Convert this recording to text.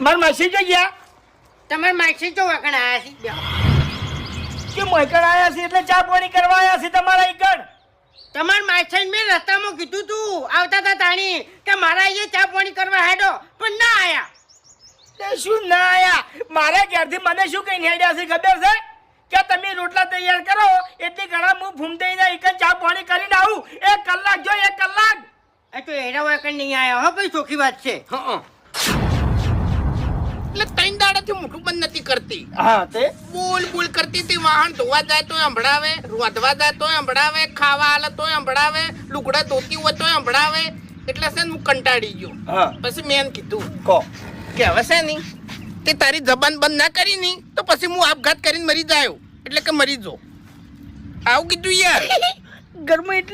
માર માસી જો ગયા તમાર માસી જો વગણ આયા છે કે મોયકણ આયા છે એટલે ચા પાણી કરવા આયા છે તમારા ઈકણ. તમાર માસી મેં રસ્તામાં કીધું તું આવતા હતા તાણી કે મારા અહીંયા ચા પાણી કરવા હેડો પણ ના આયા. તે શું ના આયા? મારા ઘેરથી મને શું કઈ હેડ્યા છે ખબર છે કે તમે રોટલા તૈયાર કરો એટલે ઘણા હું ભૂમદેઈના ઈકણ ચા પાણી કરીને આવું. 1 કલાક જો 1 કલાક. એ તો એના વગણ નહીં આયા હો ભાઈ, ચોખ્ખી વાત છે. એટલે 3 દાડાથી મોઢું બંધ નથી કરતી. હા તે બોલ બોલ કરતી હતી. વાહન ધોવા જાય તો સંભળાવે, રોધવા જાય તો સંભળાવે, ખાવા આલે તો સંભળાવે, લુગડા ધોતી હોય તો સંભળાવે. એટલે છે ને હું કંટાળી ગયો. હા પછી મેં કીધું કો કે હવે છે ને તે તારી જબાન બંધ ના કરી ની તો પછી હું આપઘાત કરીને મરી જાયો. એટલે કે મરી જો આવું કીધું યાર. ઘરમાં એટલી